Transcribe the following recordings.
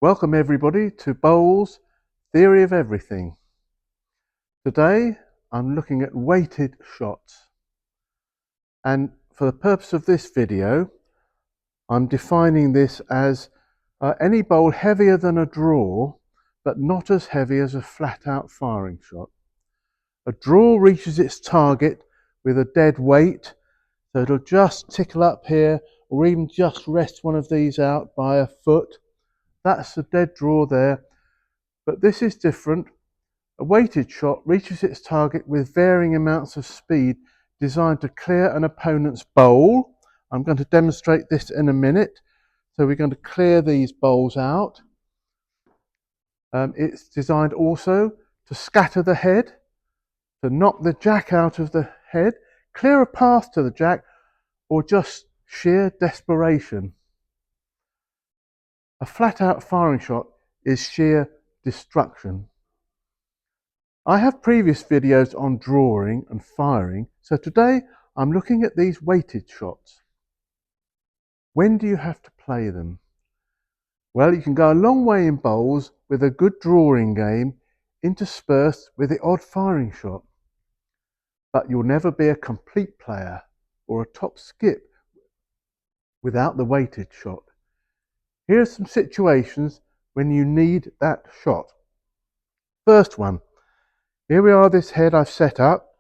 Welcome everybody to Bowles Theory of Everything. Today I'm looking at weighted shots, and for the purpose of this video I'm defining this as any bowl heavier than a draw but not as heavy as a flat out firing shot. A draw reaches its target with a dead weight, so it'll just tickle up here or even just rest one of these out by a foot. That's a dead draw there. But this is different. A weighted shot reaches its target with varying amounts of speed designed to clear an opponent's bowl. I'm going to demonstrate this in a minute. So we're going to clear these bowls out. It's designed also to scatter the head, to knock the jack out of the head, clear a path to the jack, or just sheer desperation. A flat out firing shot is sheer destruction. I have previous videos on drawing and firing, so today I'm looking at these weighted shots. When do you have to play them? Well, you can go a long way in bowls with a good drawing game interspersed with the odd firing shot, but you'll never be a complete player or a top skip without the weighted shot. Here are some situations when you need that shot. First one, here we are, this head I've set up,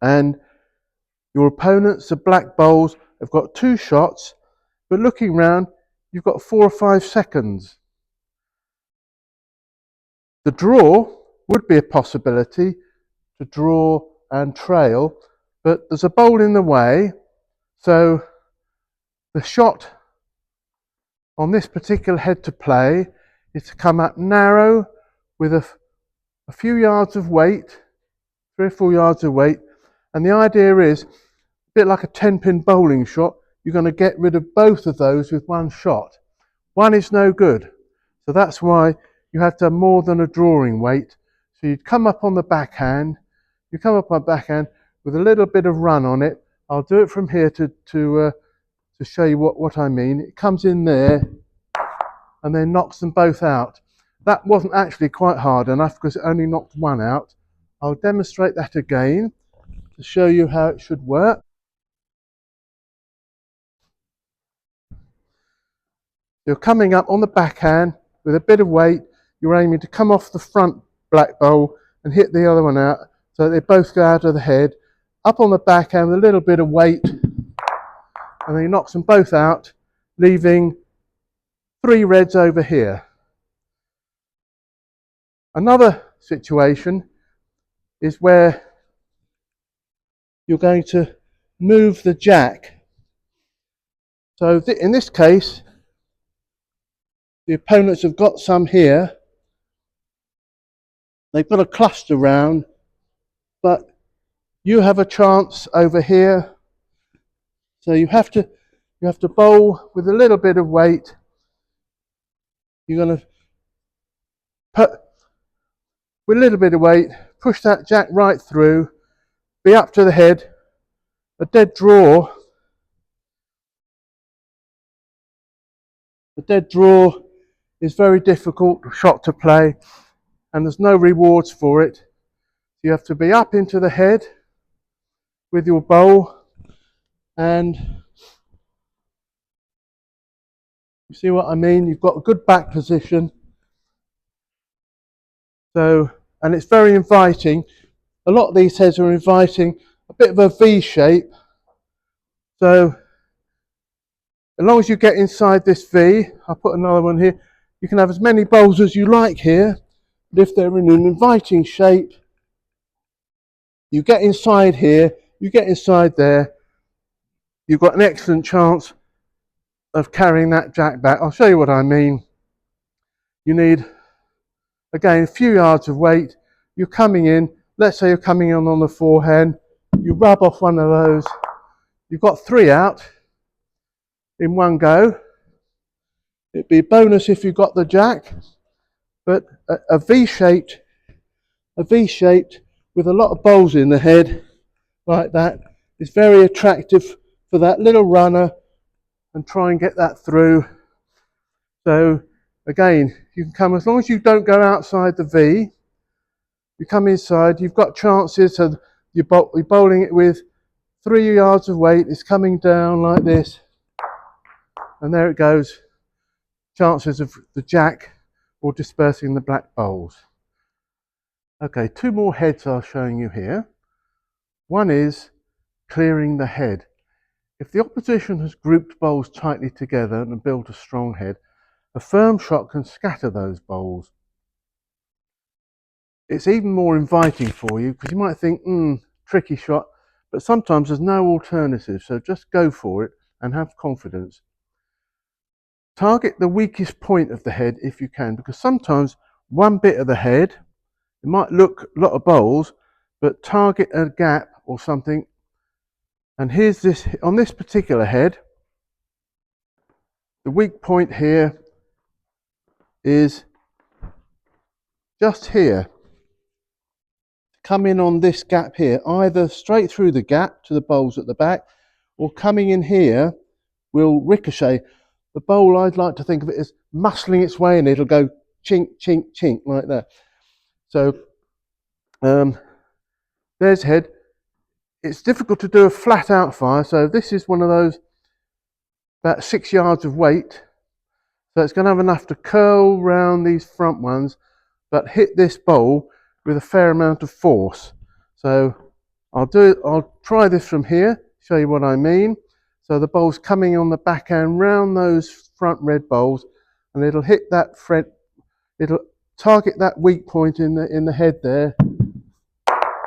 and your opponents, the black bowls, have got two shots, but looking round, you've got 4 or 5 seconds. The draw would be a possibility to draw and trail, but there's a bowl in the way, so the shot on this particular head to play is to come up narrow with a few yards of weight, 3 or 4 yards of weight, and the idea is, a bit like a 10-pin bowling shot, you're going to get rid of both of those with one shot. One is no good, so that's why you have to have more than a drawing weight. So you'd come up on the backhand, you come up on the backhand with a little bit of run on it. I'll do it from here to show you what I mean. It comes in there and then knocks them both out. That wasn't actually quite hard enough because it only knocked one out. I'll demonstrate that again to show you how it should work. You're coming up on the backhand with a bit of weight. You're aiming to come off the front black bowl and hit the other one out so they both go out of the head. Up on the backhand with a little bit of weight, and then he knocks them both out, leaving 3 reds over here. Another situation is where you're going to move the jack. So in this case, the opponents have got some here. They've got a cluster round, but you have a chance over here. So you have to bowl with a little bit of weight. You're going to put with a little bit of weight, push that jack right through, be up to the head. A dead draw. A dead draw is very difficult shot to play, and there's no rewards for it. You have to be up into the head with your bowl, and you see what I mean? You've got a good back position. So, and it's very inviting. A lot of these heads are inviting a bit of a V shape. So, as long as you get inside this V, I'll put another one here. You can have as many bowls as you like here, but if they're in an inviting shape, you get inside here, you get inside there, you've got an excellent chance of carrying that jack back. I'll show you what I mean. You need, again, a few yards of weight. You're coming in, let's say you're coming in on the forehand, you rub off one of those, you've got 3 out in one go. It'd be a bonus if you got the jack, but a V-shaped with a lot of bowls in the head like that is very attractive for that little runner and try and get that through. So again, you can come, as long as you don't go outside the V, you come inside, you've got chances, so you're bowling it with 3 yards of weight, it's coming down like this, and there it goes. Chances of the jack or dispersing the black bowls. Okay, two more heads I'm showing you here. One is clearing the head. If the opposition has grouped bowls tightly together and built a strong head, a firm shot can scatter those bowls. It's even more inviting for you because you might think, tricky shot, but sometimes there's no alternative, so just go for it and have confidence. Target the weakest point of the head if you can, because sometimes one bit of the head, it might look a lot of bowls, but target a gap or something. And here's this, on this particular head, the weak point here is just here. Come in on this gap here, either straight through the gap to the bowls at the back, or coming in here will ricochet. The bowl, I'd like to think of it as muscling its way in, it'll go chink, chink, chink, like that. So there's head. It's difficult to do a flat out fire, so this is one of those about 6 yards of weight. So it's going to have enough to curl round these front ones, but hit this bowl with a fair amount of force. So I'll try this from here, show you what I mean. So the bowl's coming on the backhand round those front red bowls, and it'll hit that thread, it'll target that weak point in the head there.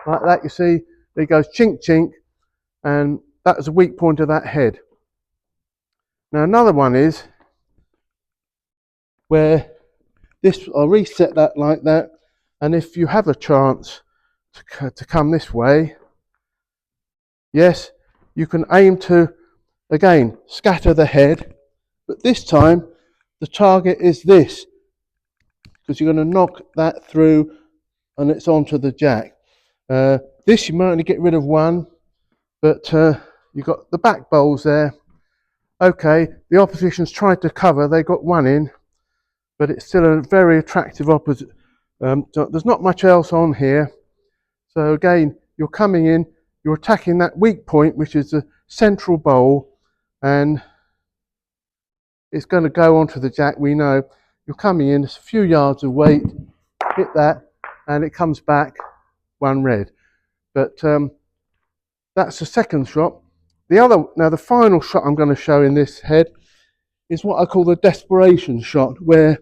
Like that, you see, it goes chink chink, and that's the weak point of that head. Now another one is where this, I'll reset that like that, and if you have a chance to come this way, yes, you can aim to, again, scatter the head, but this time the target is this, because you're going to knock that through and it's onto the jack. This you might only get rid of one, but you've got the back bowls there. Okay, the opposition's tried to cover, they got one in, but it's still a very attractive opposite. There's not much else on here. So again, you're coming in, you're attacking that weak point, which is the central bowl, and it's going to go onto the jack, we know. You're coming in, it's a few yards of weight, hit that, and it comes back one red. But that's the second shot. Now the final shot I'm going to show in this head is what I call the desperation shot, where,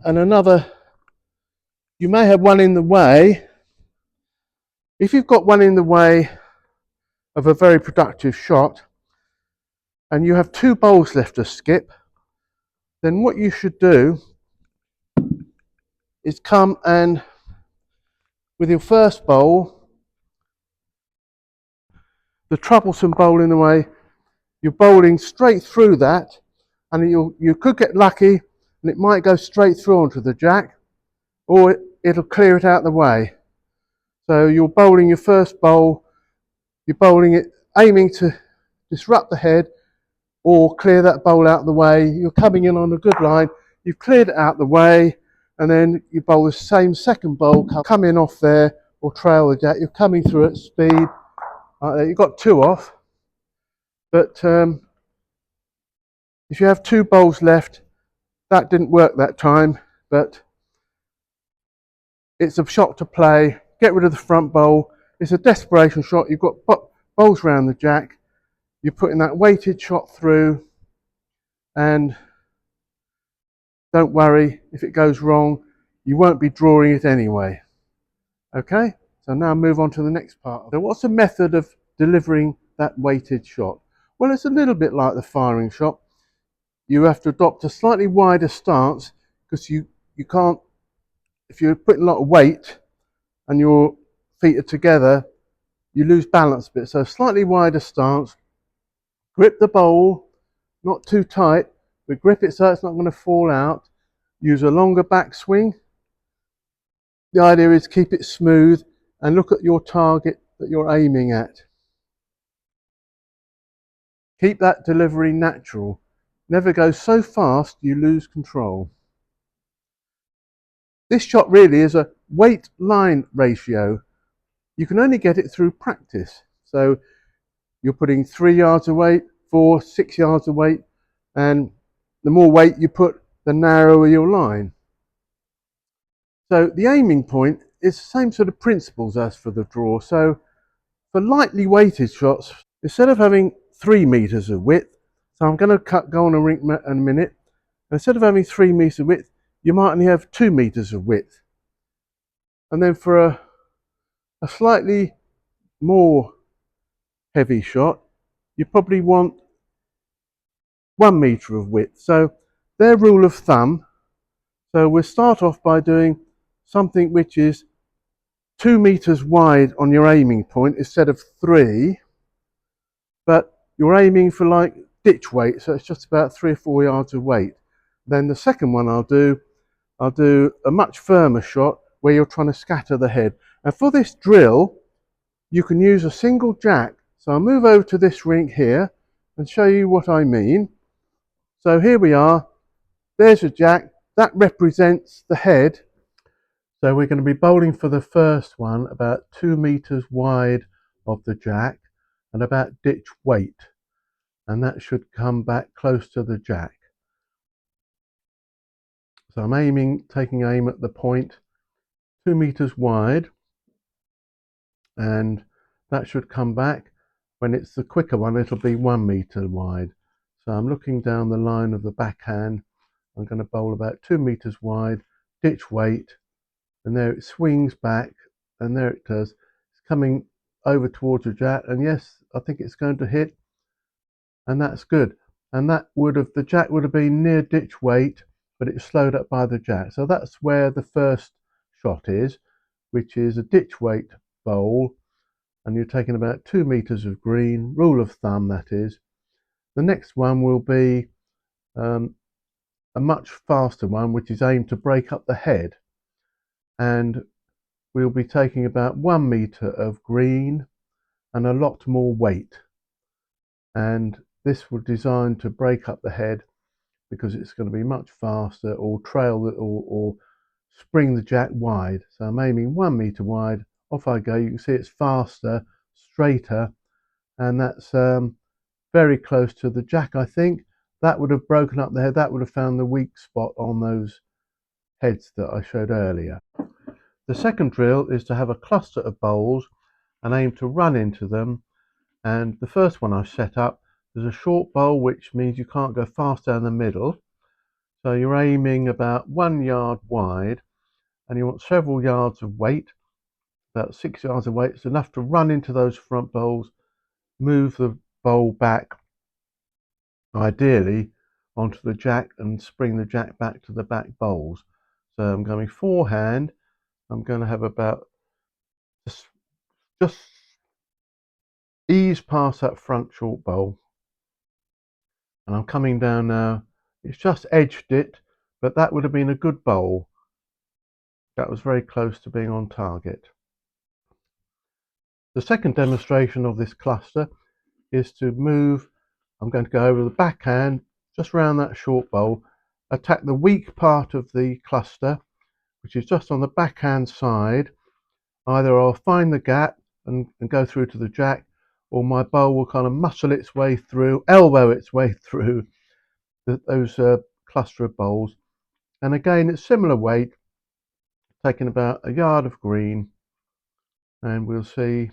and another, you may have one in the way. If you've got one in the way of a very productive shot, and you have two bowls left to skip, then what you should do is come and, with your first bowl, the troublesome bowl in the way, you're bowling straight through that, and you could get lucky and it might go straight through onto the jack, or it'll clear it out the way. So you're bowling your first bowl, you're bowling it, aiming to disrupt the head or clear that bowl out the way. You're coming in on a good line, you've cleared it out the way, and then you bowl the same second bowl, come in off there or trail the jack. You're coming through at speed. You've got two off, but if you have two bowls left, that didn't work that time, but it's a shot to play. Get rid of the front bowl. It's a desperation shot. You've got bowls round the jack. You're putting that weighted shot through, and don't worry if it goes wrong. You won't be drawing it anyway. Okay, so now move on to the next part. So what's the method of delivering that weighted shot? Well, it's a little bit like the firing shot. You have to adopt a slightly wider stance, because you can't, if you're putting a lot of weight and your feet are together, you lose balance a bit. So slightly wider stance, grip the bowl, not too tight, but grip it so it's not going to fall out. Use a longer backswing. The idea is keep it smooth and look at your target that you're aiming at. Keep that delivery natural. never go so fast you lose control. This shot really is a weight-line ratio. You can only get it through practice. So you're putting 3 yards of weight, 4, 6 yards of weight, and the more weight you put, the narrower your line. So the aiming point is the same sort of principles as for the draw. So for lightly weighted shots, instead of having 3 meters of width, so I'm going to go on a rink in a minute, instead of having 3 meters of width, you might only have 2 meters of width. And then for a slightly more heavy shot, you probably want 1 meter of width. So their rule of thumb. So we'll start off by doing something which is 2 meters wide on your aiming point instead of 3, but you're aiming for like ditch weight, so it's just about 3 or 4 yards of weight. Then the second one I'll do a much firmer shot where you're trying to scatter the head. And for this drill, you can use a single jack. So I'll move over to this rink here and show you what I mean. So here we are. There's a jack. That represents the head. So we're going to be bowling for the first one about 2 meters wide of the jack and about ditch weight. And that should come back close to the jack. So I'm aiming, taking aim at the point 2 meters wide, and that should come back. When it's the quicker one, it'll be 1 meter wide. So I'm looking down the line of the backhand. I'm going to bowl about 2 meters wide, ditch weight, and there it swings back, and there it does. It's coming over towards the jack, and yes, I think it's going to hit, and that's good. And that would have, the jack would have been near ditch weight, but it's slowed up by the jack. So that's where the first shot is, which is a ditch weight bowl, and you're taking about 2 meters of green, rule of thumb that is. The next one will be a much faster one, which is aimed to break up the head, and we'll be taking about 1 meter of green and a lot more weight, and this was designed to break up the head because it's going to be much faster, or trail or spring the jack wide. So I'm aiming 1 meter wide, off I go. You can see it's faster, straighter, and that's very close to the jack. I think that would have broken up the head. That would have found the weak spot on those heads that I showed earlier. The second drill is to have a cluster of bowls and aim to run into them. And the first one I've set up, there's a short bowl, which means you can't go fast down the middle. So you're aiming about 1 yard wide, and you want several yards of weight, about 6 yards of weight. It's enough to run into those front bowls, move the bowl back, ideally onto the jack, and spring the jack back to the back bowls. So I'm going forehand. I'm going to have about just ease past that front short bowl, and I'm coming down now. It's just edged it, but that would have been a good bowl. That was very close to being on target. The second demonstration of this cluster is to move. I'm going to go over the backhand, just round that short bowl, attack the weak part of the cluster, which is just on the backhand side. Either I'll find the gap and go through to the jack, or my bowl will kind of muscle its way through, elbow its way through those cluster of bowls. And again, it's similar weight, taking about a yard of green, and we'll see,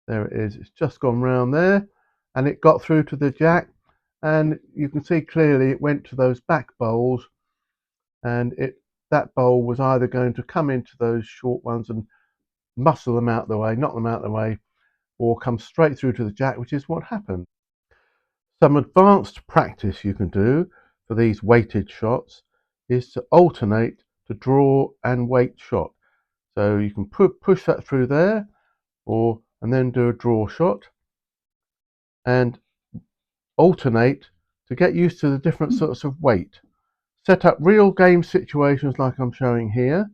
there it is. It's just gone round there, and it got through to the jack, and you can see clearly it went to those back bowls, and that bowl was either going to come into those short ones and muscle them out of the way, knock them out of the way, or come straight through to the jack, which is what happened. Some advanced practice you can do for these weighted shots is to alternate to draw and weight shot. So you can push that through there, and then do a draw shot, and alternate to get used to the different sorts of weight. Set up real game situations like I'm showing here,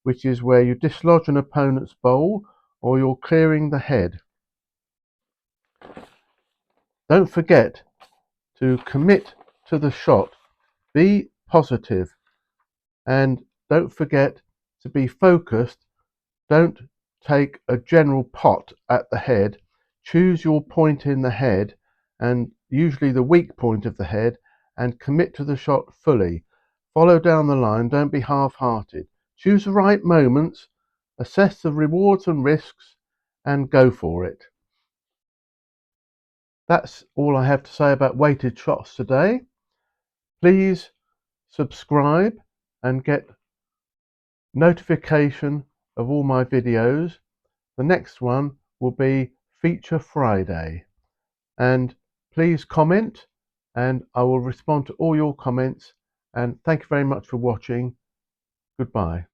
which is where you dislodge an opponent's bowl or you're clearing the head. Don't forget, to commit to the shot. Be positive and don't forget to be focused. Don't take a general pot at the head. Choose your point in the head, and usually the weak point of the head, and commit to the shot fully. Follow down the line, don't be half-hearted. Choose the right moments, assess the rewards and risks, and go for it. That's all I have to say about weighted shots today. Please subscribe and get notification of all my videos. The next one will be Feature Friday. And please comment and I will respond to all your comments. And thank you very much for watching. Goodbye.